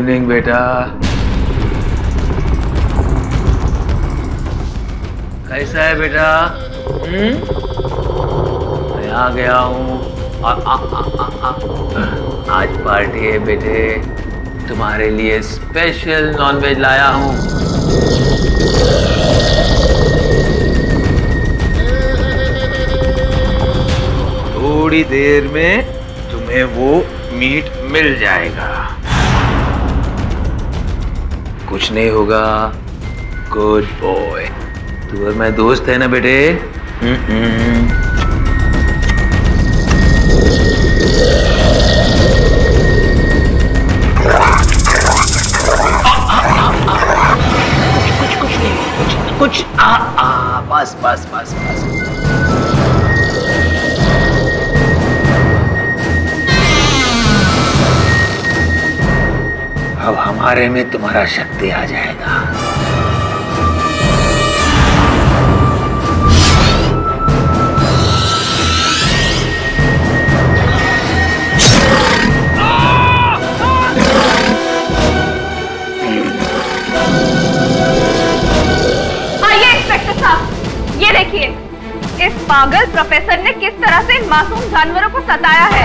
Evening बेटा। कैसा है बेटा? मैं आ गया हूँ। आज पार्टी है बेटे, तुम्हारे लिए स्पेशल नॉनवेज लाया हूँ। थोड़ी देर में तुम्हें वो मीट मिल जाएगा। कुछ नहीं होगा, गुड बॉय। तू और मैं दोस्त है ना बेटे? कुछ बस बस बस बस। अब हमारे में तुम्हारा शक्ति आ जाएगा। ये देखिए, इस पागल प्रोफेसर ने किस तरह से मासूम जानवरों को सताया है।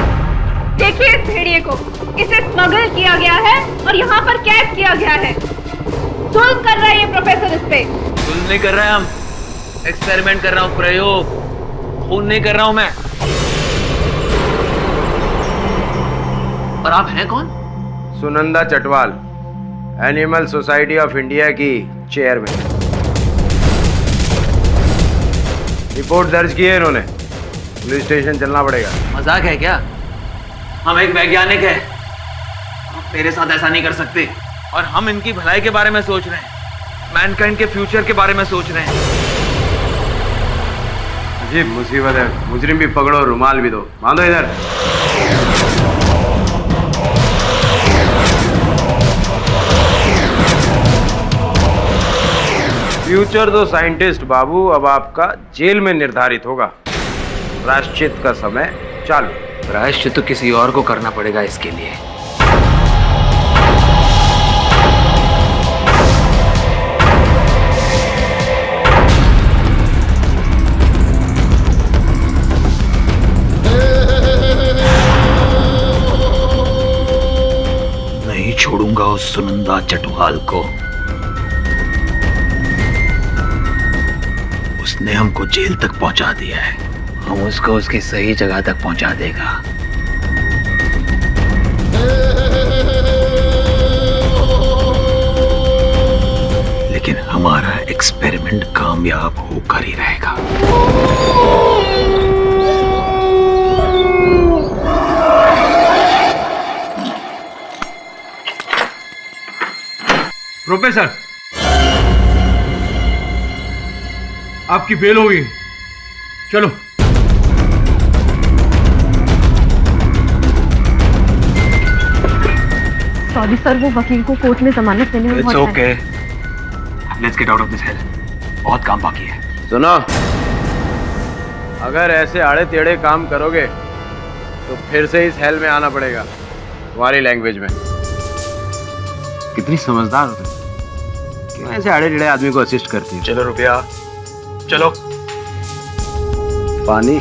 देखिए इस भेड़िए को, इसे स्मगल किया गया है और यहाँ पर कैद किया गया है। जुल्म कर रहा है ये प्रोफेसर इस पे। जुल्म नहीं कर रहे हैं हम, एक्सपेरिमेंट कर रहा हूँ, प्रयोग। खून नहीं कर रहा हूँ मैं। और आप हैं कौन? Sunanda Chatwal, animal society of India की चेयरमैन। रिपोर्ट दर्ज की है इन्होंने, पुलिस स्टेशन चलना पड़ेगा। मजाक है क्या? हम एक वैज्ञानिक हैं, हम तेरे साथ ऐसा नहीं कर सकते। और हम इनकी भलाई के बारे में सोच रहे हैं, मैनकाइंड के फ्यूचर के बारे में सोच रहे हैं। अजीब मुसीबत है। मुजरिम भी पकड़ो, रुमाल भी दो। बांधो इधर। फ्यूचर दो साइंटिस्ट बाबू, अब आपका जेल में निर्धारित होगा। प्रायश्चित का समय चालू। प्रायश्चित तो किसी और को करना पड़ेगा इसके लिए। नहीं छोड़ूंगा उस सुनंदा चटवाल को। उसने हमको जेल तक पहुंचा दिया है, हम उसको उसकी सही जगह तक पहुंचा देगा। लेकिन हमारा एक्सपेरिमेंट कामयाब होकर ही रहेगा। प्रोफेसर, आपकी बेल हो गई। चलो। सॉरी सर, वो वकील को कोर्ट में जमानत देने में It's okay. Let's get out of this hell. बहुत काम बाकी है। सुनो, अगर ऐसे आड़े टेढ़े काम करोगे तो फिर से इस हेल में आना पड़ेगा, तुम्हारी लैंग्वेज में। कितनी समझदार हो तुम, क्यों ऐसे आड़े टेढ़े आदमी को असिस्ट करती हो? चलो रुपया, चलो। पानी।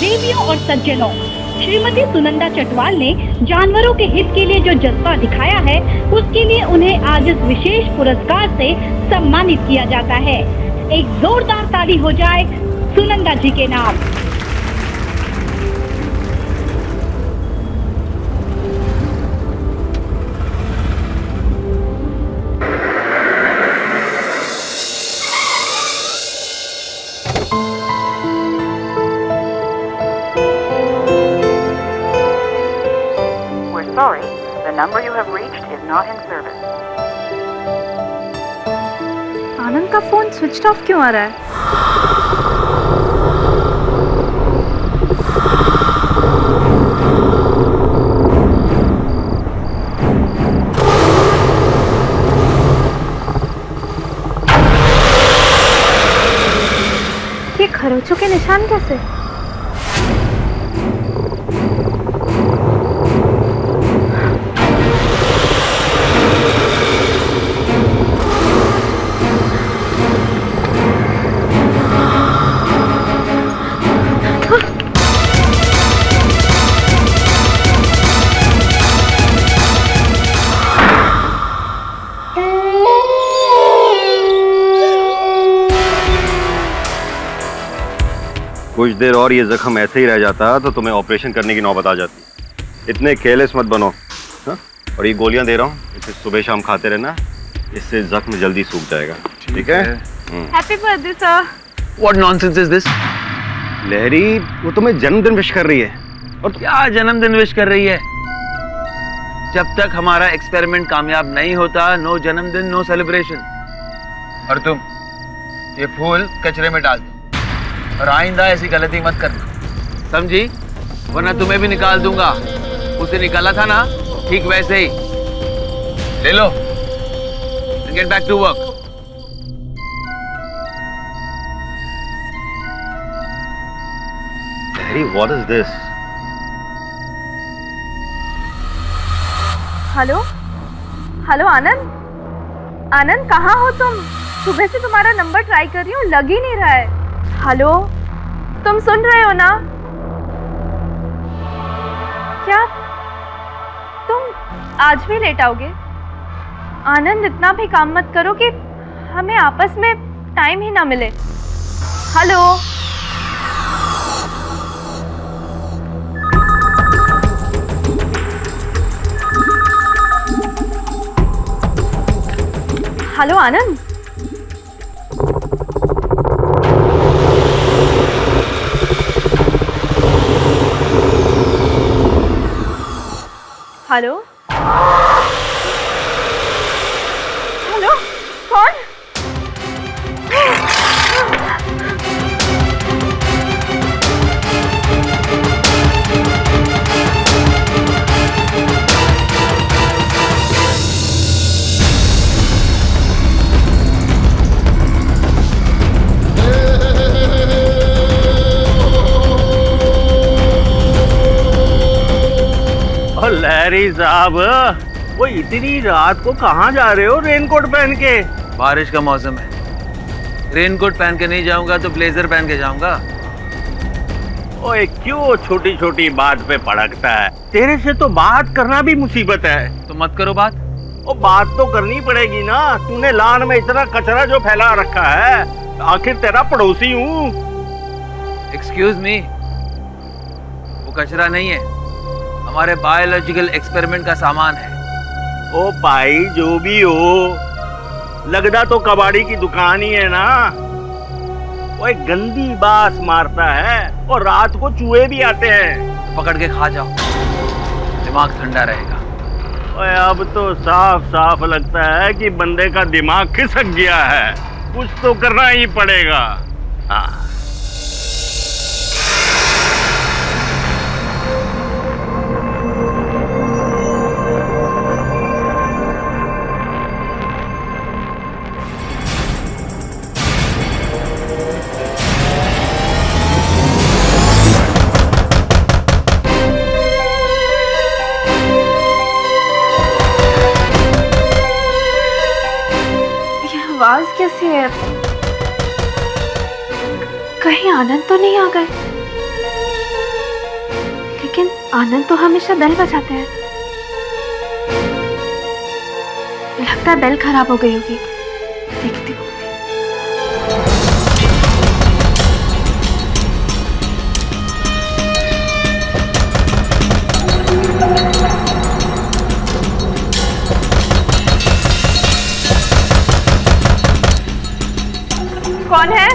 देवियों और सज्जनों, श्रीमती सुनंदा चटवाल ने जानवरों के हित के लिए जो जज्बा दिखाया है, उसके लिए उन्हें आज इस विशेष पुरस्कार से सम्मानित किया जाता है। एक जोरदार ताली हो जाए सुनंदा जी के नाम। Sorry, the number you have reached is not in service. आनंद का फोन स्विच ऑफ क्यों आ रहा है? ये खरोचों के निशान कैसे? कुछ देर और ये जख्म ऐसे ही रह जाता तो तुम्हें ऑपरेशन करने की नौबत आ जाती। इतने केयरलेस मत बनो। हाँ? और ये गोलियां दे रहा हूँ, इसे सुबह शाम खाते रहना, इससे जख्म जल्दी सूख जाएगा। ठीक है? Happy birthday sir. What nonsense is this? लहरी, वो तुम्हें जन्मदिन विश कर रही है। और क्या जन्मदिन विश कर रही है? जब तक हमारा एक्सपेरिमेंट कामयाब नहीं होता, नो जन्मदिन नो सेलिब्रेशन। और तुम ये फूल कचरे में डाल दो और आइंदा ऐसी गलती मत करना, समझी? वरना तुम्हें भी निकाल दूंगा। उसे निकाला था ना, ठीक वैसे ही। ले लो, get back to work. Lahari, what is this? Hello hello Anand, Anand कहाँ हो तुम? सुबह से तुम्हारा नंबर ट्राई कर रही हूँ, लग ही नहीं रहा है। हेलो, तुम सुन रहे हो ना? क्या तुम आज भी लेट आओगे? आनंद, इतना भी काम मत करो कि हमें आपस में टाइम ही ना मिले। हेलो हेलो आनंद, हेलो हेलो, कौन? लहरी साहब, वो इतनी रात को कहाँ जा रहे हो रेनकोट पहन के? बारिश का मौसम है, रेनकोट पहन के नहीं जाऊंगा तो ब्लेजर पहन के जाऊंगा। ओए, क्यों छोटी छोटी बात पे भड़कता है? तेरे से तो बात करना भी मुसीबत है। तो मत करो बात। ओ, बात तो करनी पड़ेगी ना। तूने लान में इतना कचरा जो फैला रखा है, आखिर तेरा पड़ोसी हूँ। एक्सक्यूज मी, वो कचरा नहीं है, हमारे बायोलॉजिकल एक्सपेरिमेंट का सामान है। ओ भाई, जो भी हो, लगदा तो कबाड़ी की दुकान ही है ना। वो एक गंदी बास मारता है और रात को चूहे भी आते हैं। तो पकड़ के खा जाओ, दिमाग ठंडा रहेगा। ओए, अब तो साफ साफ लगता है कि बंदे का दिमाग खिसक गया है। कुछ तो करना ही पड़ेगा। हाँ, आवाज कैसी है? कहीं आनंद तो नहीं आ गए? लेकिन आनंद तो हमेशा बेल बजाते हैं। लगता है बेल खराब हो गई होगी, देखती हूँ। कौन है?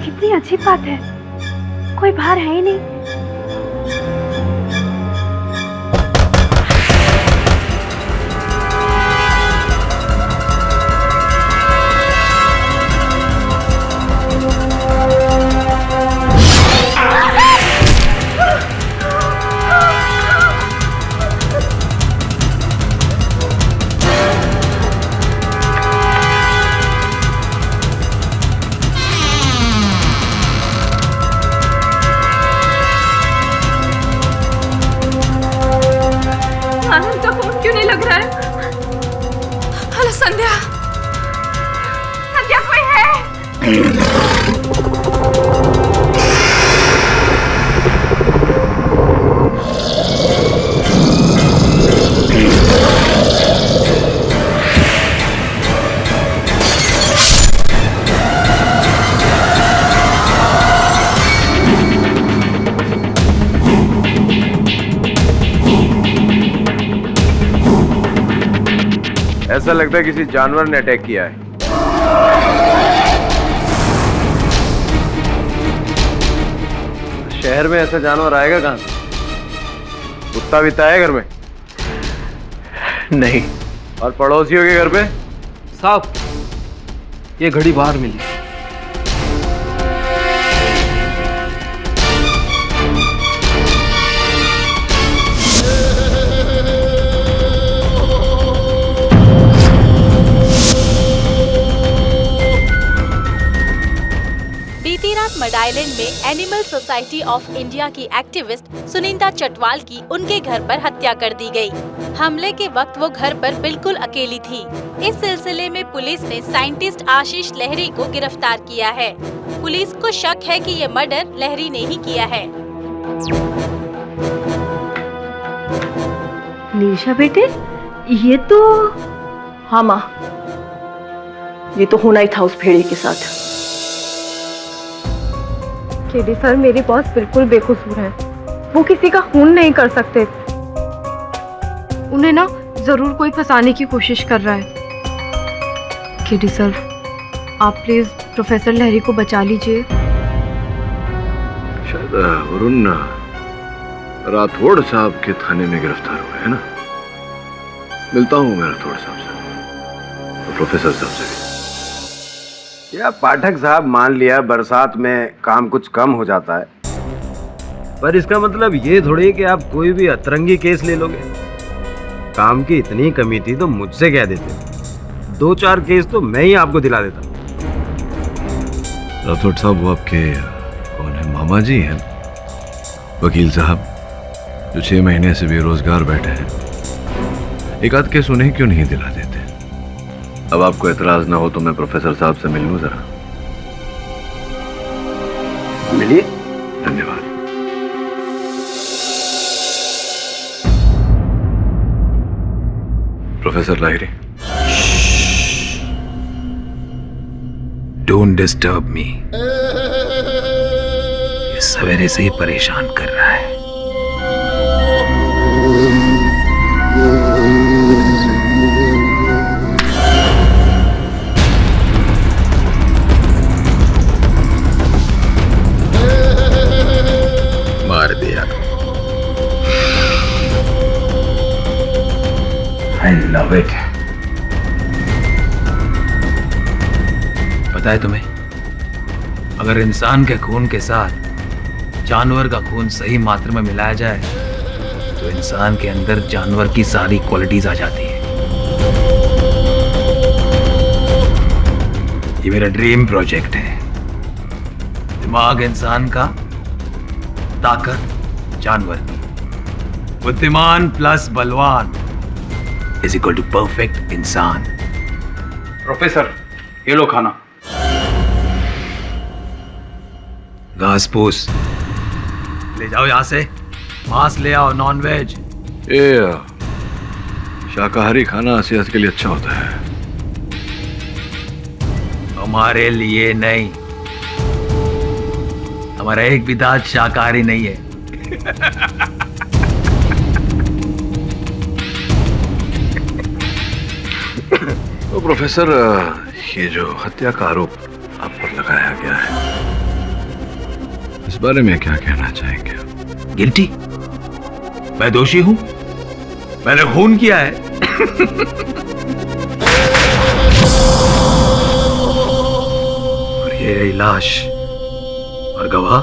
कितनी अजीब बात है, कोई बाहर है ही नहीं। हेलो संध्या। संध्या कोई है? ऐसा लगता है किसी जानवर ने अटैक किया है। शहर में ऐसा जानवर आएगा कहां से? कुत्ता भी है घर में? नहीं। और पड़ोसियों के घर पे? साहब, ये घड़ी बाहर मिली। बीती रात मड आइलैंड में एनिमल सोसाइटी ऑफ इंडिया की एक्टिविस्ट सुनिंदा चटवाल की उनके घर पर हत्या कर दी गई। हमले के वक्त वो घर पर बिल्कुल अकेली थी। इस सिलसिले में पुलिस ने साइंटिस्ट आशीष लहरी को गिरफ्तार किया है। पुलिस को शक है कि ये मर्डर लहरी ने ही किया है। निशा बेटे, ये तो... हाँ माँ, ये तो होना ही था उस भेड़िए के साथ। केडी सर, मेरे बॉस बिल्कुल बेकसूर हैं। वो किसी का खून नहीं कर सकते। उन्हें ना जरूर कोई फंसाने की कोशिश कर रहा है। केडी सर, आप प्लीज प्रोफेसर लहरी को बचा लीजिए। शायद वरुण राठौड़ साहब के थाने में गिरफ्तार हुए हैं ना। मिलता हूँ मैं राठौड़ साहब से और प्रोफेसर साहब से भी। या पाठक साहब, मान लिया बरसात में काम कुछ कम हो जाता है, पर इसका मतलब ये थोड़ी कि आप कोई भी अतरंगी केस ले लोगे। काम की इतनी कमी थी तो मुझसे कह देते, 2-4 केस तो मैं ही आपको दिला देता। राठौड़ साहब, वो आपके कौन है? मामा जी हैं, वकील साहब, जो 6 महीने से बेरोजगार बैठे हैं। एक आध केस उन्हें क्यों नहीं दिला देते? अब आपको एतराज ना हो तो मैं प्रोफेसर साहब से मिल लूं जरा। मिलिए। धन्यवाद। Professor Lahiri, don't disturb me. ये सवेरे से ही परेशान कर रहा है। मार दिया। I love it। पता है तुम्हें, अगर इंसान के खून के साथ जानवर का खून सही मात्रा में मिलाया जाए तो इंसान के अंदर जानवर की सारी क्वालिटीज आ जाती है। ये मेरा ड्रीम प्रोजेक्ट है। दिमाग इंसान का, ताकत जानवर की। बुद्धिमान प्लस बलवान इज इक्वल टू परफेक्ट इंसान। प्रोफेसर, ये लो खाना। घास फूस ले जाओ यहाँ से। मांस ले आओ, नॉन वेज। ये शाकाहारी खाना सेहत के लिए अच्छा होता है। हमारे लिए नहीं, हमारा एक भी दांत शाकाहारी नहीं है। तो प्रोफेसर, ये जो हत्या का आरोप आप पर लगाया गया है, इस बारे में क्या कहना चाहेंगे? गिल्टी? मैं दोषी हूं, मैंने खून किया है। और ये रही लाश और गवाह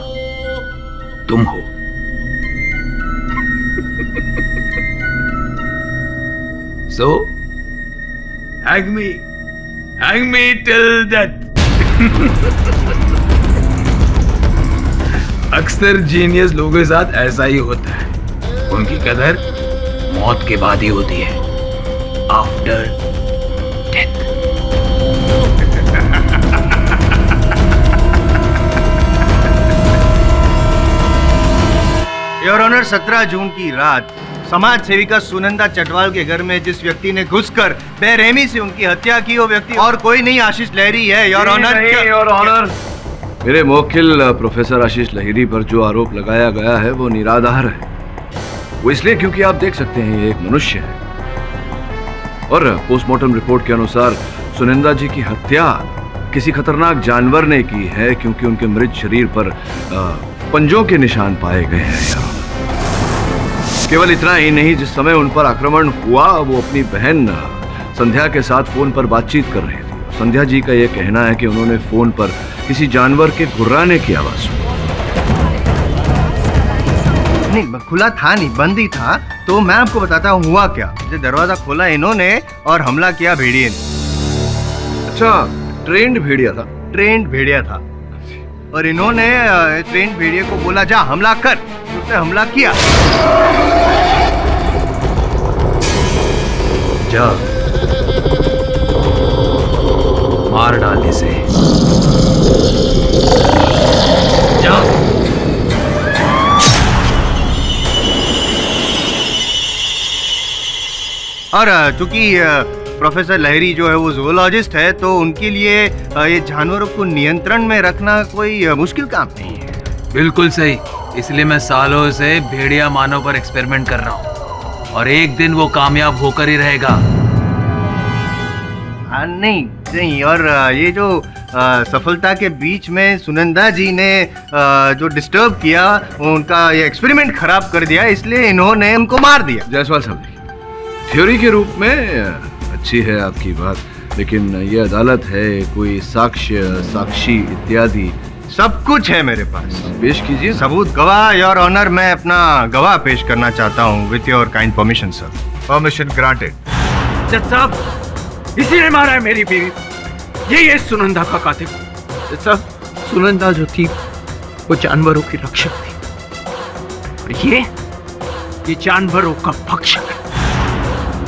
तुम हो। So, hang me till death। अक्सर जीनियस लोगों के साथ ऐसा ही होता है। उनकी कदर मौत के बाद ही होती है, आफ्टर ऑनर 17 जून की रात समाज सेविका सुनंदा चटवाल के घर में जिस व्यक्ति ने घुसकर बेरहमी से उनकी हत्या की, वो व्यक्ति और कोई नहीं आशीष लहरी है, योर ऑनर। योर ऑनर, मेरे मुवक्किल प्रोफेसर आशीष लहिरी पर जो आरोप लगाया गया है वो निराधार है। वो इसलिए क्योंकि आप देख सकते हैं ये एक मनुष्य है और पोस्टमार्टम रिपोर्ट के अनुसार सुनंदा जी की हत्या किसी खतरनाक जानवर ने की है, क्योंकि उनके मृत शरीर पर पंजों के निशान पाए गए हैं। केवल इतना ही नहीं, जिस समय उन पर आक्रमण हुआ वो अपनी बहन संध्या के साथ फोन पर बातचीत कर रही थी। संध्या जी का यह कहना है कि उन्होंने फोन पर किसी जानवर के गुर्राने की आवाज सुनी। नहीं, खुला था नहीं, बंद ही था। तो मैं आपको बताता हूँ हुआ क्या। दरवाजा खोला इन्होंने और हमला किया भेड़िए ने। अच्छा, ट्रेंड भेड़िया था? ट्रेंड भेड़िया था और इन्होंने ट्रेंड भेड़िए को बोला जा हमला कर, उसने हमला किया। जा मार डाल इसे, जा। और चूंकि प्रोफेसर लहरी जो है वो ज़ूलॉजिस्ट है, तो उनके लिए ये जानवरों को नियंत्रण में रखना कोई मुश्किल काम नहीं है। बिल्कुल सही, इसलिए मैं सालों से भेड़िया मानव पर एक्सपेरिमेंट कर रहा हूँ और एक दिन वो कामयाब होकर ही रहेगा। हाँ, नहीं। और ये जो सफलता के बीच में सुनंदा जी ने जो डिस्टर्ब किया, उनका ये एक्सपेरिमेंट खराब कर दिया, इसलिए इन्होंने उनको मार दिया। जायसवाल साहब, थ्योरी के रूप में अच्छी है आपकी बात, लेकिन ये अदालत है, कोई साक्ष्य, साक्षी इत्यादि सब कुछ है मेरे पास। पेश कीजिए सबूत। गवाह, योर ऑनर, मैं अपना गवाह पेश करना चाहता हूँ with your kind permission sir. Permission granted. जज साहब, इसी ने मारा है मेरी बीवी। ये सुनंदा का कातिल। जज साहब, सुनंदा जो थी वो जानवरों की रक्षक थी और ये जानवरों का भक्षक है।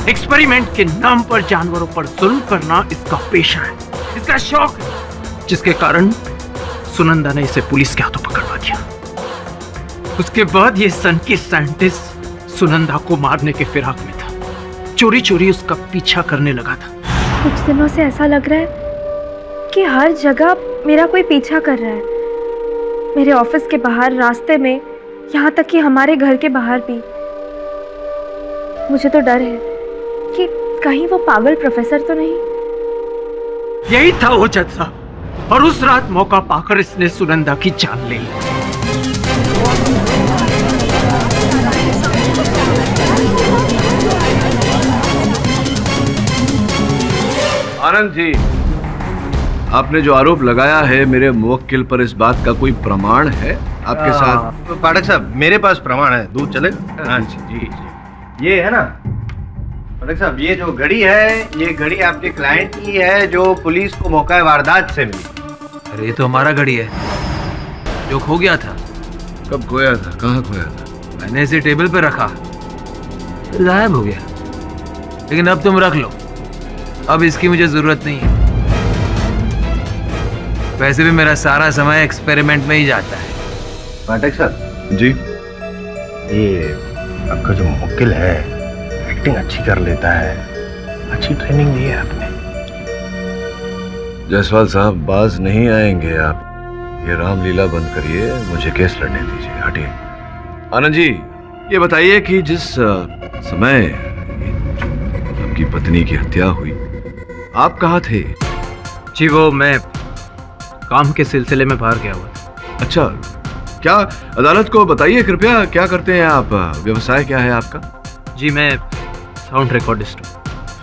एक्सपेरिमेंट के नाम पर जानवरों पर जुल्म करना इसका पेशा है, इसका शौक है, जिसके कारण सुनंदा ने इसे पुलिस के हाथों पकड़वा दिया। उसके बाद ये सन की साइंटिस्ट सुनंदा को मारने के फिराक में था, चोरी चोरी उसका पीछा करने लगा था। कुछ दिनों से ऐसा लग रहा है कि हर जगह मेरा कोई पीछा कर रहा है। मेरे ऑफिस के बाहर, रास्ते में, यहाँ तक कि हमारे घर के बाहर भी। मुझे तो डर है कि कहीं वो पागल प्रोफेसर तो नहीं। यही था वो जज साहब, और उस रात मौका पाकर इसने सुनंदा की जान ले ली। आनंद जी, आपने जो आरोप लगाया है मेरे मुवक्किल पर, इस बात का कोई प्रमाण है आपके साथ? पाठक साहब, मेरे पास प्रमाण है। दूध चलेगा? हाँ जी। ये है ना पाठक साहब, ये जो घड़ी है, ये घड़ी आपके क्लाइंट की है जो पुलिस को मौका वारदात से मिली। अरे ये तो हमारा घड़ी है जो खो गया था। कब खोया था? कहाँ खोया था? मैंने इसे टेबल पे रखा, फिर गायब हो गया। लेकिन अब तुम रख लो, अब इसकी मुझे जरूरत नहीं है। वैसे भी मेरा सारा समय एक्सपेरिमेंट में ही जाता है। पाठक साहब जी, ये आपका जो मुवक्किल है एक्टिंग अच्छी कर लेता है, अच्छी ट्रेनिंग दी है आपने। जायसवाल साहब, बाज नहीं आएंगे आप। ये रामलीला बंद करिए, मुझे केस लड़ने दीजिए। हटिए। आनंद जी, ये बताइए कि जिस समय आपकी पत्नी की हत्या हुई, आप कहाँ थे? जी, वो मैं काम के सिलसिले में बाहर गया हुआ था। अच्छा, क्या अदालत को बताइए कृपया, क्या करते हैं आप? व्यवसाय क्या है आपका? जी, मैं साउंड रिकॉर्डिस्ट हूँ।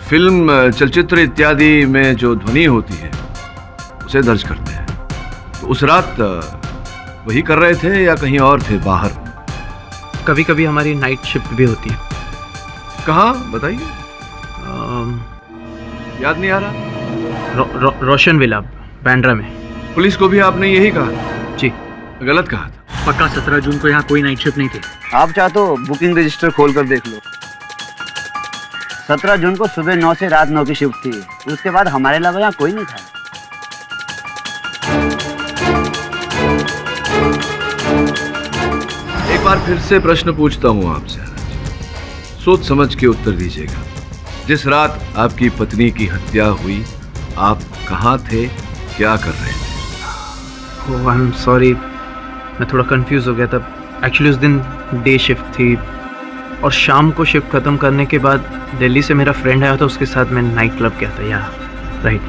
फिल्म, चलचित्र इत्यादि में जो ध्वनि होती है उसे दर्ज करते हैं। तो उस रात वही कर रहे थे या कहीं और थे बाहर? कभी कभी हमारी नाइट शिफ्ट भी होती है। कहाँ बताइए? याद नहीं आ रहा। रोशन विला, बैंड्रा में। पुलिस को भी आपने यही कहा? जी। गलत कहा था। पक्का 17 जून को यहाँ कोई नाइट शिफ्ट नहीं थी। आप चाहो तो बुकिंग रजिस्टर खोल कर देख लो। 17 जून को सुबह 9 से रात 9 की शिफ्ट थी। उसके बाद हमारे अलावा यहाँ कोई नहीं था। एक बार फिर से प्रश्न पूछता हूं आपसे, सोच समझ के उत्तर दीजिएगा। जिस रात आपकी पत्नी की हत्या हुई, आप कहाँ थे, क्या कर रहे थे? ओह आई एम सॉरी, मैं थोड़ा कंफ्यूज हो गया था। एक्चुअली उस दिन डे शिफ्ट थी और शाम को शिफ्ट ख़त्म करने के बाद दिल्ली से मेरा फ्रेंड आया था, उसके साथ मैं नाइट क्लब गया था। या राइट,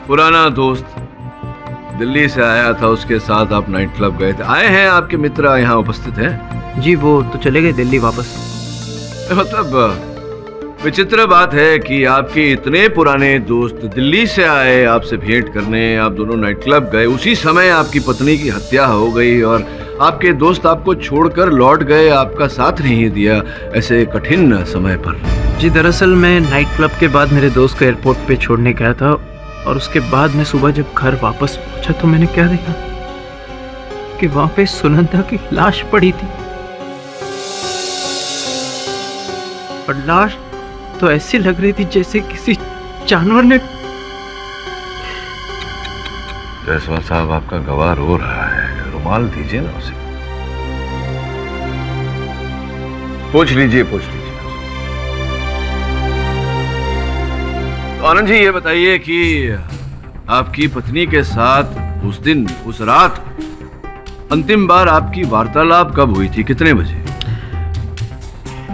पुराना दोस्त दिल्ली से आया था, उसके साथ आप नाइट क्लब गए थे। आए हैं आपके मित्र यहाँ उपस्थित हैं? जी, वो तो चले गए दिल्ली वापस। मतलब विचित्र बात है कि आपके इतने पुराने दोस्त दिल्ली से आए आपसे भेंट करने, आप दोनों नाइट क्लब गए, उसी समय आपकी पत्नी की हत्या हो गई और आपके दोस्त आपको छोड़कर लौट गए, आपका साथ नहीं दिया ऐसे कठिन समय पर। जी, दरअसल मैं नाइट क्लब के बाद मेरे दोस्त को एयरपोर्ट पे छोड़ने गया था और उसके बाद मैं सुबह जब घर वापस पहुंचा तो मैंने क्या देखा कि वहां पे सुनंदा की लाश पड़ी थी। और लाश तो ऐसी लग रही थी जैसे किसी जानवर ने। जायसवाल साहब, आपका गवाह रो रहा है, रुमाल दीजिए ना उसे। पूछ लीजिए, पूछ लीजिए। तो आनंद जी, ये बताइए कि आपकी पत्नी के साथ उस दिन, उस रात अंतिम बार आपकी वार्तालाप कब हुई थी, कितने बजे?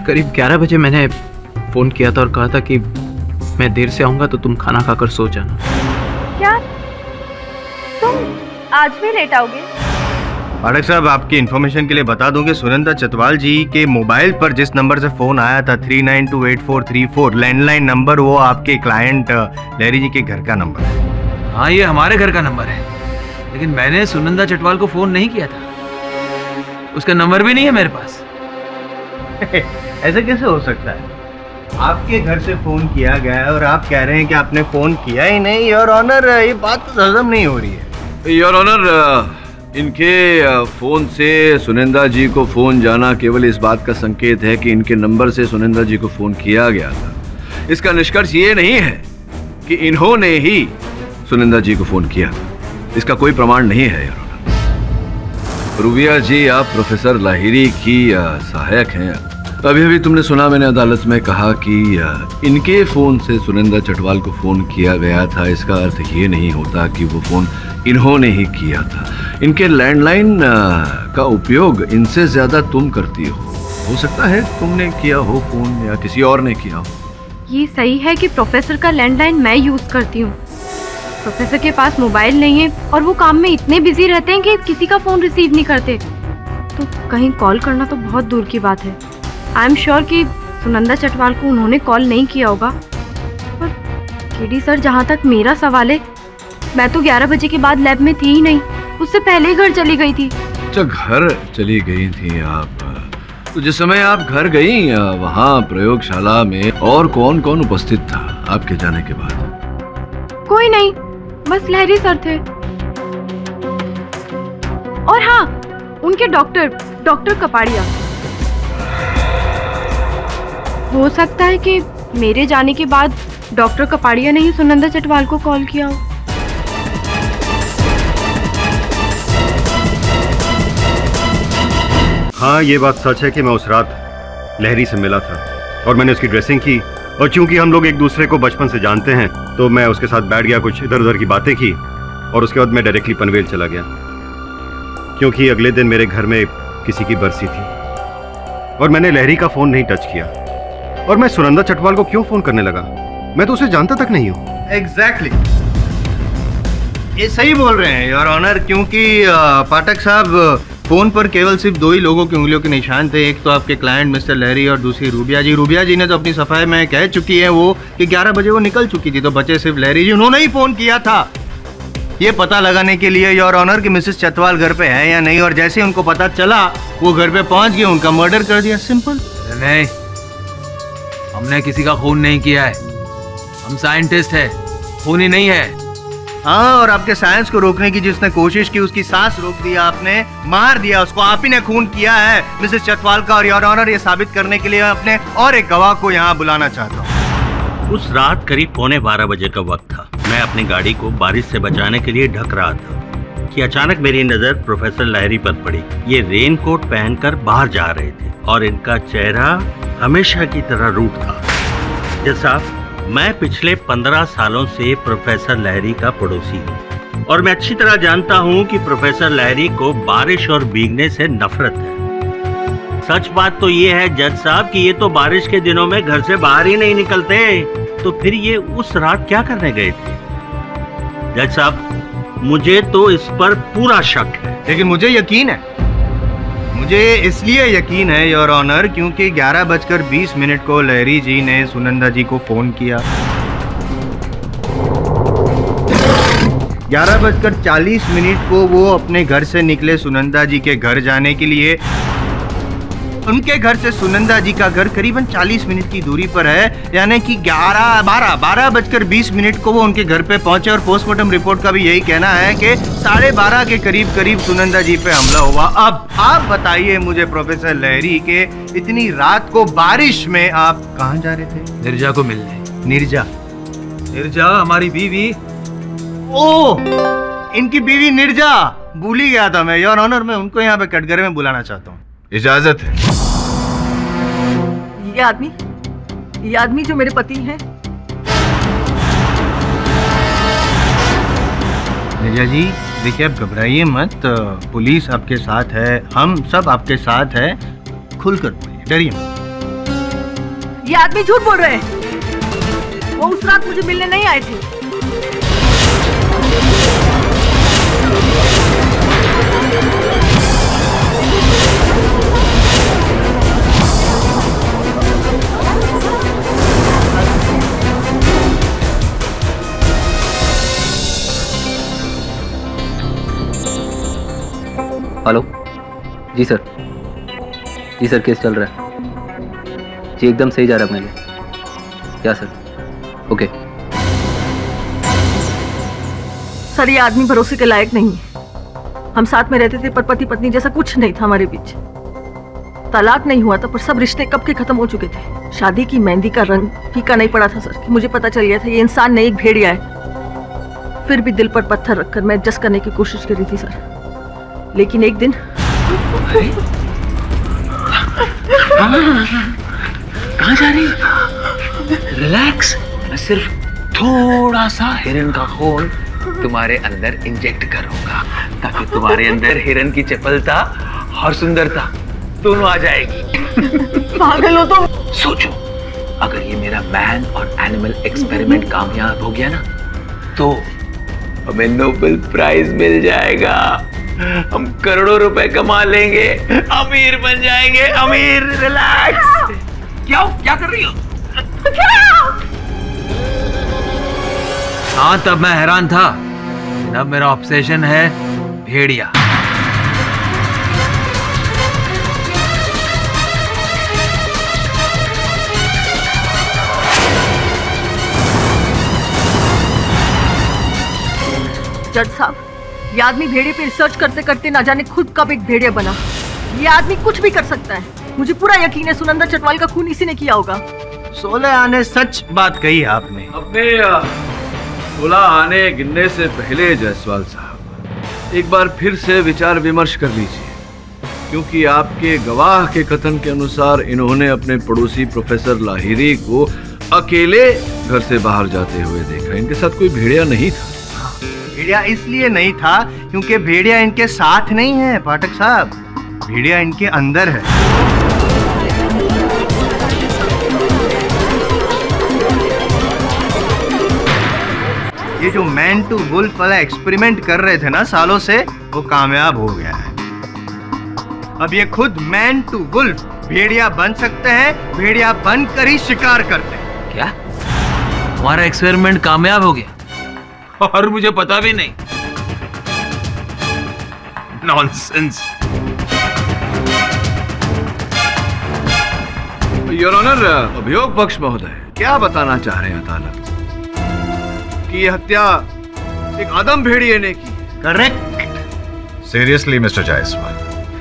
करीब 11 बजे मैंने फोन किया था और कहा था कि मैं देर से आऊंगा तो तुम खाना खाकर सो जाना। क्या तुम आज भी लेट आओगे? पाठक साहब, आपकी इन्फॉर्मेशन के लिए बता दूं कि सुनंदा चटवाल जी के मोबाइल पर जिस नंबर से फोन आया था 39284434 लैंडलाइन नंबर, वो आपके क्लाइंट लहरी जी के घर का नंबर है। हाँ, ये हमारे घर का नंबर है, लेकिन मैंने सुनंदा चटवाल को फोन नहीं किया था, उसका नंबर भी नहीं है मेरे पास। ऐसा कैसे हो सकता है? आपके घर से फोन किया गया है और आप कह रहे हैं कि आपने फोन किया ही नहीं। योर ऑनर, ये बात तो हजम नहीं हो रही है। योर ऑनर, इनके फोन से सुनंदा जी को फोन जाना केवल इस बात का संकेत है कि इनके नंबर से सुनंदा जी को फोन किया गया था। इसका निष्कर्ष ये नहीं है कि इन्होंने ही सुनंदा जी को फोन किया। इसका कोई प्रमाण नहीं है। योर ऑनर, रूबिया जी, आप प्रोफेसर लाहिरी की सहायक हैं। अभी अभी तुमने सुना, मैंने अदालत में कहा कि इनके फोन से सुनंदा चटवाल को फोन किया गया था। इसका अर्थ ये नहीं होता कि वो फोन इन्होंने ही किया था। इनके लैंडलाइन का उपयोग इनसे ज्यादा तुम करती हो सकता है तुमने किया हो फोन या किसी और ने किया हो। ये सही है कि प्रोफेसर का लैंडलाइन मैं यूज करती हूँ। प्रोफेसर के पास मोबाइल नहीं है और वो काम में इतने बिजी रहते हैं कि किसी का फोन रिसीव नहीं करते, तो कहीं कॉल करना तो बहुत दूर की बात है। आई एम श्योर कि सुनंदा चटवाल को उन्होंने कॉल नहीं किया होगा। पर केडी सर, जहाँ तक मेरा सवाल है, मैं तो 11 बजे के बाद लैब में थी ही नहीं, उससे पहले ही घर चली गई थी। अच्छा, घर चली गई थी आप? तो जिस समय आप घर गई, वहाँ प्रयोगशाला में और कौन कौन उपस्थित था आपके जाने के बाद? कोई नहीं, बस लहरी सर थे। और हाँ, उनके डॉक्टर कपाड़िया। हो सकता है कि मेरे जाने के बाद डॉक्टर कपाड़िया ने ही सुनंदा चटवाल को कॉल किया हो। हाँ, ये बात सच है कि मैं उस रात लहरी से मिला था और मैंने उसकी ड्रेसिंग की, और चूंकि हम लोग एक दूसरे को बचपन से जानते हैं तो मैं उसके साथ बैठ गया, कुछ इधर उधर की बातें की और उसके बाद मैं डायरेक्टली पनवेल चला गया, क्योंकि अगले दिन मेरे घर में किसी की बरसी थी और मैंने लहरी का फ़ोन नहीं टच किया। और मैं सुनंदा चटवाल को क्यों फ़ोन करने लगा? मैं तो उसे जानता तक नहीं हूँ। एग्जैक्टली, ये सही बोल रहे हैं योर ऑनर, क्योंकि पाठक साहब, फोन पर केवल सिर्फ 2 ही लोगों की उंगलियों के निशान थे। एक तो आपके क्लाइंट मिस्टर लहरी और दूसरी रूबिया जी। रूबिया जी ने तो अपनी सफाई में कह चुकी है वो कि 11 बजे वो निकल चुकी थी, तो बचे सिर्फ लहरी जी। उन्होंने ही फोन किया था ये पता लगाने के लिए योर ऑनर कि मिसेस चटवाल घर पे है या नहीं, और जैसे उनको पता चला वो घर पे पहुंच गए, उनका मर्डर कर दिया। सिंपल। नहीं, हमने किसी का खून नहीं किया है, हम साइंटिस्ट हैं, खून ही नहीं है। हाँ, और आपके साइंस को रोकने की जिसने कोशिश की उसकी सांस रोक दिया आपने, मार दिया उसको। आप ही ने खून किया है मिसेस चटवाल का। और योर ऑनर, ये साबित करने के लिए अपने और एक गवाह को यहाँ बुलाना चाहता हूँ। उस रात करीब 11:15 बजे का वक्त था। मैं अपनी गाड़ी को बारिश से बचाने के लिए ढक रहा था। कि अचानक मेरी नजर प्रोफेसर लहरी पर पड़ी। ये रेनकोट पहनकर बाहर जा रहे थे और इनका चेहरा हमेशा की तरह रूट था। जज साहब, मैं पिछले 15 सालों से प्रोफेसर लहरी का पड़ोसी हूँ और मैं अच्छी तरह जानता हूँ कि प्रोफेसर लहरी को बारिश और भीगने से नफरत है। सच बात तो ये है जज साहब कि ये तो बारिश के दिनों में घर से बाहर ही नहीं निकलते, तो फिर ये उस रात क्या करने गए थे? जज साहब, मुझे तो इस पर पूरा शक है। लेकिन मुझे यकीन है, मुझे इसलिए यकीन है योर ऑनर क्योंकि 11:20 को लहरी जी ने सुनंदा जी को फोन किया। 11:40 को वो अपने घर से निकले सुनंदा जी के घर जाने के लिए। उनके घर से सुनंदा जी का घर करीबन 40 मिनट की दूरी पर है, यानी कि 12:20 को वो उनके घर पे पहुंचे और पोस्टमार्टम रिपोर्ट का भी यही कहना है कि 12:30 के करीब सुनंदा जी पे हमला हुआ। अब आप बताइए मुझे प्रोफेसर लहरी के इतनी रात को बारिश में आप कहाँ जा रहे थे? निर्जा को मिलने। निर्जा हमारी बीवी। ओह, इनकी बीवी निर्जा, भूल ही गया था मैं। योर ऑनर, मैं उनको यहाँ पे कटघरे में बुलाना चाहता हूँ। इजाजत है। ये आदमी जो मेरे पति हैं। निर्जा जी, देखिए आप घबराइए मत, पुलिस आपके साथ है, हम सब आपके साथ है, खुलकर बोलिए, डरिए मत। ये आदमी झूठ बोल रहे हैं। वो उस रात मुझे मिलने नहीं आए थे। हेलो जी सर, केस चल रहा है जी, एकदम सही जा रहा है मेरे लिए। क्या सर? ओके सर, ये आदमी भरोसे के लायक नहीं है। हम साथ में रहते थे पर पति पत्नी जैसा कुछ नहीं था हमारे बीच। तलाक नहीं हुआ था पर सब रिश्ते कब के खत्म हो चुके थे। शादी की मेहंदी का रंग फीका नहीं पड़ा था सर कि मुझे पता चल गया था ये इंसान नहीं, एक भेड़िया है। फिर भी दिल पर पत्थर रखकर मैं एडजस्ट करने की कोशिश कर रही थी सर, लेकिन एक दिन कहाँ जा रही? रिलैक्स, मैं सिर्फ थोड़ा सा हिरन का खून तुम्हारे अंदर इंजेक्ट करूंगा ताकि तुम्हारे अंदर हिरन की चपलता और सुंदरता दोनों आ जाएगी। पागल हो तो? सोचो, अगर ये मेरा मैन और एनिमल एक्सपेरिमेंट कामयाब हो गया ना, तो हमें नोबेल प्राइज मिल जाएगा, हम करोड़ों रुपए कमा लेंगे, अमीर बन जाएंगे, अमीर। रिलैक्स। क्या कर रही हो? हाँ, तब मैं हैरान था, अब मेरा ऑब्सेशन है भेड़िया। जज साहब, ये आदमी भेड़िए पे रिसर्च करते करते ना जाने खुद कब एक भेड़िया बना। ये आदमी कुछ भी कर सकता है। मुझे पूरा यकीन है सुनंदा चटवाल का खून इसी ने किया होगा। 16 आने सच बात कही आपने। अपने 16 आने गिनने से पहले जायसवाल साहब एक बार फिर से विचार विमर्श कर लीजिए, क्योंकि आपके गवाह के कथन के अनुसार इन्होंने अपने पड़ोसी प्रोफेसर लाहिरी को अकेले घर से बाहर जाते हुए देखा। इनके साथ कोई भेड़िया नहीं था। भेड़िया इसलिए नहीं था क्योंकि भेड़िया इनके साथ नहीं है पाठक साहब, भेड़िया इनके अंदर है। ये जो मैन टू वुल्फ वाला एक्सपेरिमेंट कर रहे थे ना सालों से, वो कामयाब हो गया है। अब ये खुद मैन टू वुल्फ भेड़िया बन सकते हैं, भेड़िया बनकर ही शिकार करते हैं। क्या हमारा एक्सपेरिमेंट कामयाब हो गया और मुझे पता भी नहीं? नॉनसेंस। योर ऑनर, अभियोग पक्ष महोदय क्या बताना चाह रहे हैं अदालत कि यह हत्या एक आदम भेड़िए ने की? करेक्ट। सीरियसली मिस्टर जायसवाल,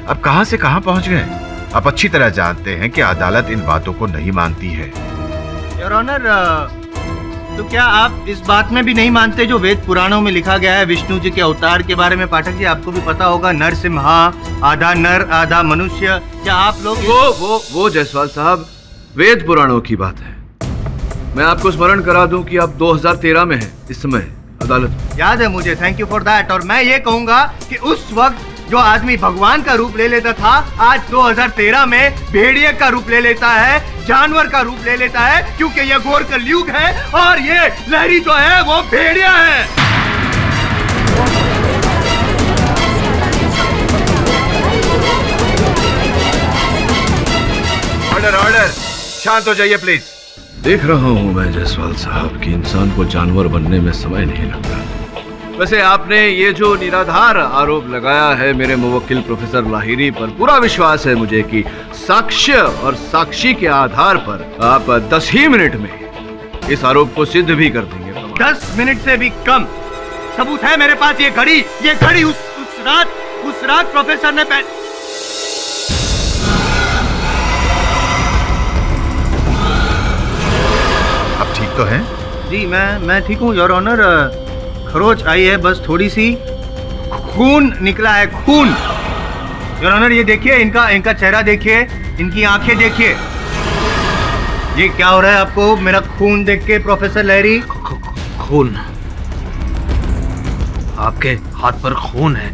अब कहां से कहां पहुंच गए? आप अच्छी तरह जानते हैं कि अदालत इन बातों को नहीं मानती है। योर ऑनर, तो क्या आप इस बात में भी नहीं मानते जो वेद पुराणों में लिखा गया है विष्णु जी के अवतार के बारे में? पाठक जी, आपको भी पता होगा, नरसिम्हा, आधा नर आधा मनुष्य। क्या आप लोग वो जायसवाल साहब वेद पुराणों की बात है। मैं आपको स्मरण करा दूं कि आप 2013 में हैं इस समय अदालत में। याद है मुझे, थैंक यू फॉर दैट। और मैं ये कहूंगा कि उस वक्त जो आदमी भगवान का रूप ले लेता था, आज 2013 में भेड़िए का रूप ले लेता है, जानवर का रूप ले लेता है, क्योंकि ये घोर कलयुग है और ये लहरी जो है वो भेड़िया है। ऑर्डर ऑर्डर, शांत हो जाइए प्लीज। देख रहा हूं मैं जायसवाल साहब कि इंसान को जानवर बनने में समय नहीं लगता। वैसे आपने ये जो निराधार आरोप लगाया है मेरे मुवक्किल प्रोफेसर लाहिरी पर, पूरा विश्वास है मुझे कि साक्ष्य और साक्षी के आधार पर आप 10 ही मिनट में इस आरोप को सिद्ध भी कर देंगे। 10 मिनट से भी कम सबूत है मेरे पास। ये घड़ी उस रात प्रोफेसर ने आप ठीक तो हैं? जी मैं ठीक हूँ योर ऑनर। खरोच आई है, बस थोड़ी सी खून निकला है, खून। योर ऑनर ये देखिए, इनका चेहरा देखिए, इनकी आंखें देखिए। ये क्या हो रहा है आपको मेरा खून देख के प्रोफेसर लहरी? खून? आपके हाथ पर खून है?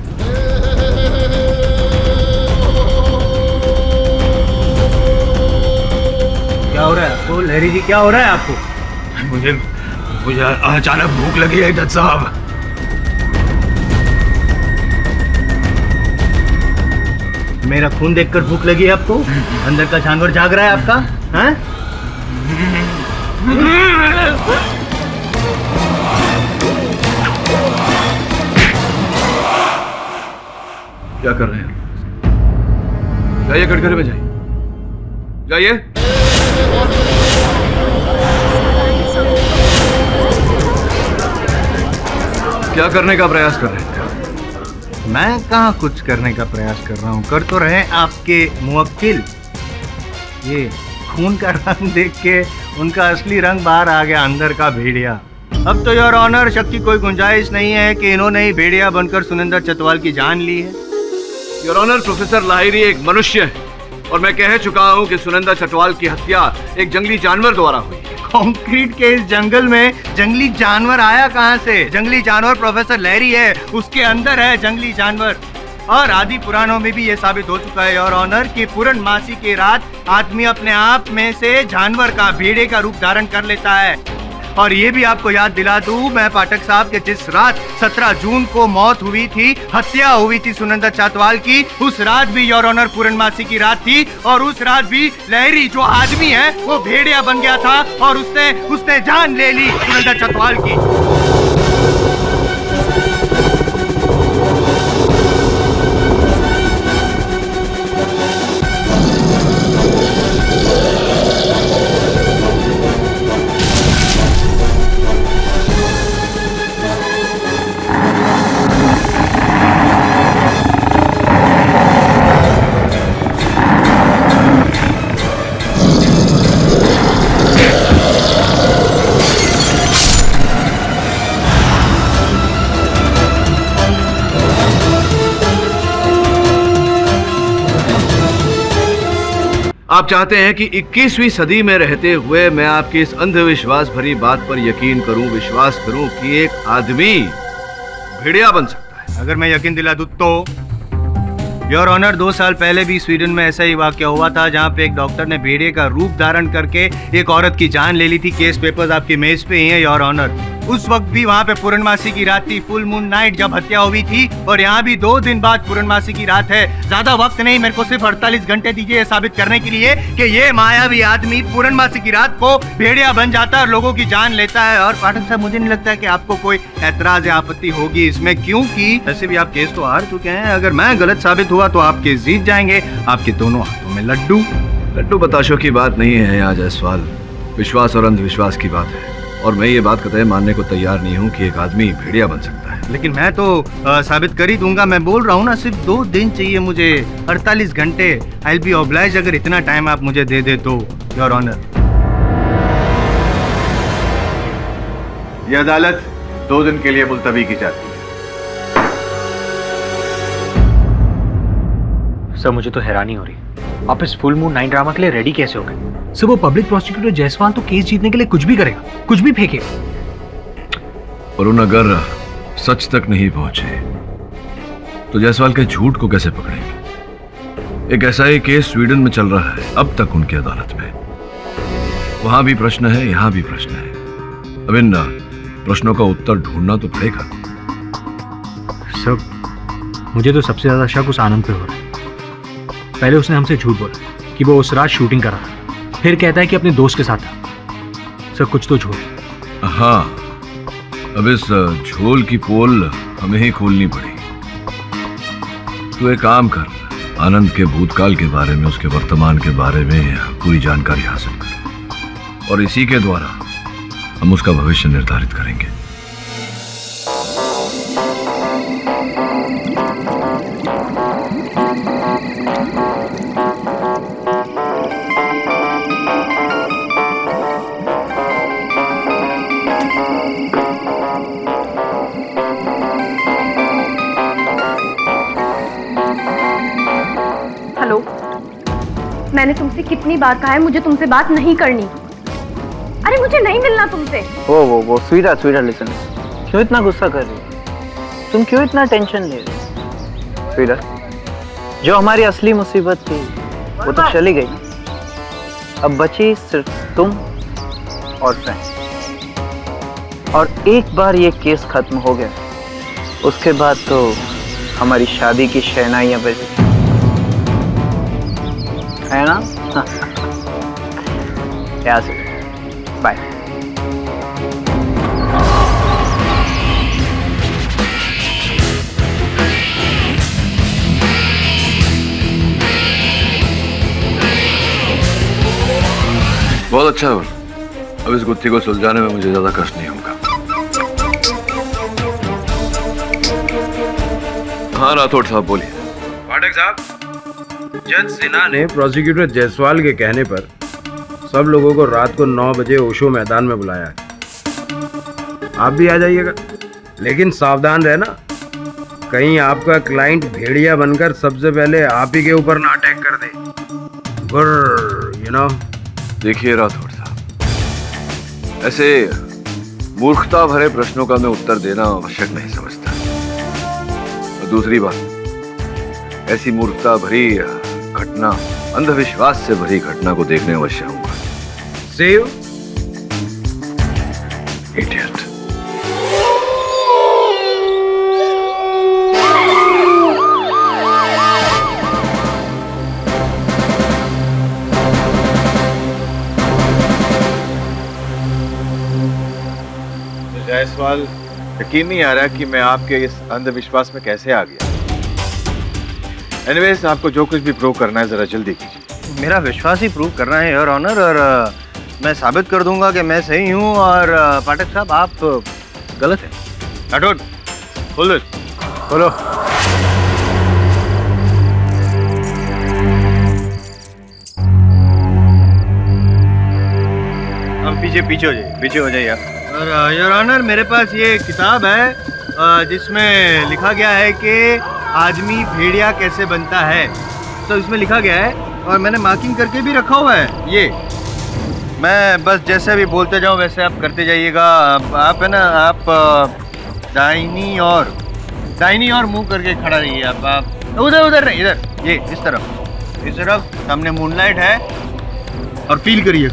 क्या हो रहा है आपको लहरी जी, क्या हो रहा है आपको? मुझे अचानक भूख लगी है जज साहब। मेरा खून देखकर भूख लगी है आपको? अंदर का जानवर जाग रहा है आपका? हैं? क्या कर रहे हैं? जाइए कटघरे में जाइए, जाइए। क्या करने का प्रयास कर रहे हैं? मैं कहाँ कुछ करने का प्रयास कर रहा हूँ, कर तो रहे आपके मुवक्किल। ये खून का रंग देख के उनका असली रंग बाहर आ गया, अंदर का भेड़िया। अब तो योर ऑनर शक की कोई गुंजाइश नहीं है कि इन्होंने ही भेड़िया बनकर सुनिंदर चटवाल की जान ली है। योर ऑनर, प्रोफेसर लाहिरी एक मनुष्य है और मैं कह चुका हूँ कि सुनिंदर चटवाल की हत्या एक जंगली जानवर द्वारा हुई है। कंक्रीट के इस जंगल में जंगली जानवर आया कहाँ से? जंगली जानवर प्रोफेसर लहरी है, उसके अंदर है जंगली जानवर। और आदि पुराणों में भी ये साबित हो चुका है योर ऑनर कि पूर्णमासी की रात आदमी अपने आप में से जानवर का, भेड़े का रूप धारण कर लेता है। और ये भी आपको याद दिला दूं मैं पाठक साहब के, जिस रात 17 जून को मौत हुई थी, हत्या हुई थी सुनिंदर चटवाल की, उस रात भी योर ऑनर पूर्णमासी की रात थी। और उस रात भी लहरी जो आदमी है वो भेड़िया बन गया था और उसने जान ले ली सुनिंदर चटवाल की। आप चाहते हैं कि 21वीं सदी में रहते हुए मैं आपकी इस अंधविश्वास भरी बात पर यकीन करूं, विश्वास करूं कि एक आदमी भेड़िया बन सकता है? अगर मैं यकीन दिला दूं तो योर ऑनर, 2 साल पहले भी स्वीडन में ऐसा ही वाकया हुआ था जहां पे एक डॉक्टर ने भेड़िए का रूप धारण करके एक औरत की जान ले ली थी। केस पेपर्स आपकी मेज पे ही हैं योर ऑनर। उस वक्त भी वहाँ पे पूर्णमासी की रात थी, फुल मून नाइट जब हत्या हुई थी। और यहाँ भी 2 दिन बाद पूर्णमासी की रात है। ज्यादा वक्त नहीं, मेरे को सिर्फ 48 घंटे दीजिए ये साबित करने के लिए कि ये मायावी आदमी पूर्णमासी की रात को भेड़िया बन जाता है और लोगों की जान लेता है। और पाठक साहब, मुझे नहीं लगता है कि आपको कोई ऐतराज या आपत्ति होगी इसमें, क्योंकि वैसे भी आप केस तो हार चुके हैं। अगर मैं गलत साबित हुआ तो आप केस जीत जाएंगे। आपके दोनों हाथों में लड्डू बताशों की बात नहीं है यहाँ जायसवाल, विश्वास और अंधविश्वास की बात है। और मैं ये बात कतई मानने को तैयार नहीं हूँ कि एक आदमी भेड़िया बन सकता है। लेकिन मैं तो साबित कर ही दूंगा। मैं बोल रहा हूँ ना, सिर्फ 2 दिन चाहिए मुझे, 48 घंटे। आई विल बी ऑब्लाइज्ड अगर इतना टाइम आप मुझे दे दे तो योर ऑनर। ये अदालत 2 दिन के लिए मुलतवी की जाती है। सर मुझे तो हैरानी हो रही है, आप इस फुल मून नाइट ड्रामा के लिए रेडी कैसे हो गए? सर वो पब्लिक प्रोसिक्यूटर जायसवाल तो केस जीतने के लिए कुछ भी करेगा, कुछ भी फेंकेगा। और उन अगर सच तक नहीं पहुंचे तो जायसवाल के झूठ को कैसे पकड़ेंगे? एक ऐसा ही केस स्वीडन में चल रहा है अब तक उनकी अदालत में। वहां भी प्रश्न है, यहां भी प्रश्न है। अब इन प्रश्नों का उत्तर ढूंढना तो पड़ेगा। सर मुझे तो सबसे ज्यादा शक उस आनंद पे हो रहा है। पहले उसने हमसे झूठ बोला कि वो उस रात शूटिंग कर रहा था, फिर कहता है कि अपने दोस्त के साथ था। सर कुछ तो झूठ। हाँ, अब इस झोल की पोल हमें ही खोलनी पड़ेगी। तू एक काम कर, आनंद के भूतकाल के बारे में, उसके वर्तमान के बारे में पूरी जानकारी हासिल कर, और इसी के द्वारा हम उसका भविष्य निर्धारित करेंगे। हेलो, मैंने तुमसे कितनी बार कहा है मुझे तुमसे बात नहीं करनी। अरे मुझे नहीं मिलना तुमसे। वो स्वीट लिसन, क्यों इतना गुस्सा कर रही हो? तुम क्यों इतना टेंशन ले रही हो? स्वीट, जो हमारी असली मुसीबत थी वो तो चली गई, अब बची सिर्फ तुम और फ्रेंड। और एक बार ये केस खत्म हो गया उसके बाद तो हमारी शादी की शहनाइयां बजी, है ना? यहाँ से बाय। बहुत अच्छा हुआ, अब इस गुत्थी को सुलझाने में मुझे ज्यादा कष्ट नहीं होगा। हाँ राठौड़ साहब बोलिए। पाठक साहब, जज सिन्हा ने प्रोसिक्यूटर जायसवाल के कहने पर सब लोगों को रात को 9 बजे ओशो मैदान में बुलाया है। आप भी आ जाइएगा, लेकिन सावधान रहना, कहीं आपका क्लाइंट भेड़िया बनकर सबसे पहले आप ही के ऊपर ना अटैक कर दे। You know. देखिए राठौड़ साहब, ऐसे मूर्खता भरे प्रश्नों का मैं उत्तर देना आवश्यक नहीं समझता। और दूसरी बात, ऐसी मूर्खता भरी घटना, अंधविश्वास से भरी घटना को देखने अवश्य हूँ। Save idiot. जायसवाल, यकीन नहीं आ रहा कि मैं आपके इस अंधविश्वास में कैसे आ गया। एनीवेज, आपको जो कुछ भी प्रूव करना है जरा जल्दी कीजिए। मेरा विश्वास ही प्रूव करना है योर ऑनर, और मैं साबित कर दूंगा कि मैं सही हूँ और पाठक साहब आप गलत हैं। राठौड़, खोलो। खोलो। हम पीछे हो जाइए आप। और योर ऑनर, मेरे पास ये किताब है जिसमें लिखा गया है कि आदमी भेड़िया कैसे बनता है। तो इसमें लिखा गया है और मैंने मार्किंग करके भी रखा हुआ है। ये मैं बस जैसे भी बोलते जाऊँ वैसे आप करते जाइएगा। आप है ना, आप दाहिनी और मुंह करके खड़ा रहिए। आप उधर नहीं, इधर, ये इस तरफ सामने मूनलाइट है और फील करिए,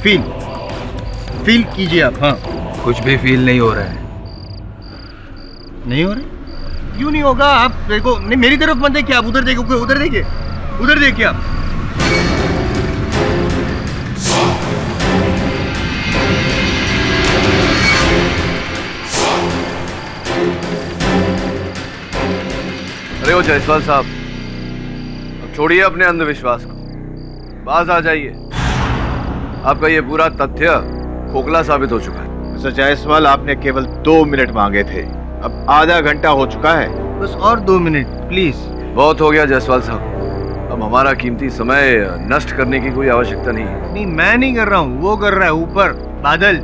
फील कीजिए आप। हाँ, कुछ भी फील नहीं हो रहा है। नहीं हो रहा? क्यों नहीं होगा? आप देखो, नहीं मेरी तरफ मत देखिए, आप उधर देखिए आप। अरे ओ जायसवाल साहब, अब छोड़िए अपने अंधविश्वास को, बाज आ जाइए। आपका ये पूरा तथ्य खोखला साबित हो चुका है। मिस्टर जायसवाल, आपने केवल 2 मिनट मांगे थे, अब आधा घंटा हो चुका है। बस और 2 मिनट प्लीज। बहुत हो गया जायसवाल साहब, अब हमारा कीमती समय नष्ट करने की कोई आवश्यकता नहीं है। नहीं, मैं नहीं कर रहा हूँ, वो कर रहा है ऊपर बादल।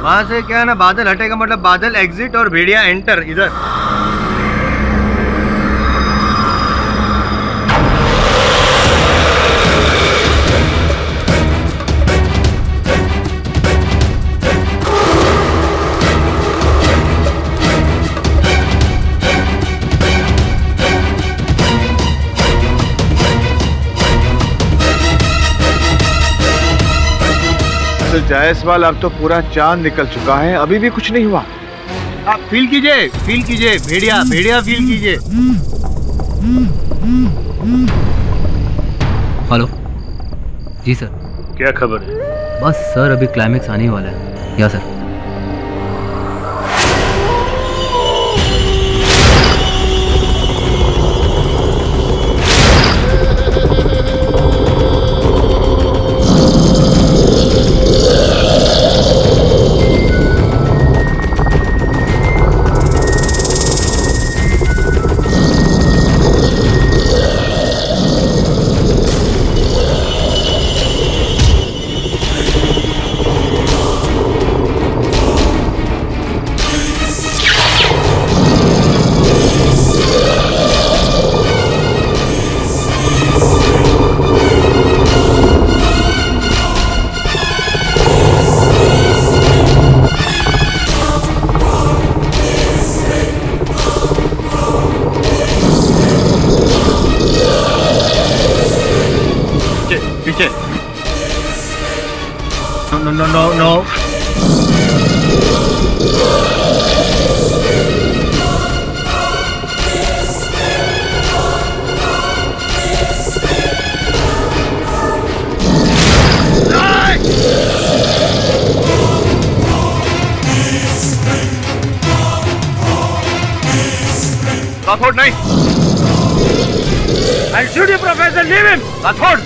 वहां से क्या है ना, बादल हटेगा मतलब बादल एग्जिट और भेड़िया एंटर इधर। जायसवाल अब तो पूरा चांद निकल चुका है, अभी भी कुछ नहीं हुआ। आप फील कीजिए भेड़िया भेड़िया फील कीजिए। हेलो जी सर। क्या खबर है? बस सर अभी क्लाइमेक्स आने वाला है। या सर। पीछे। नो। राठौड़ नहीं। I'll shoot you, Professor. Leave him. Rathore.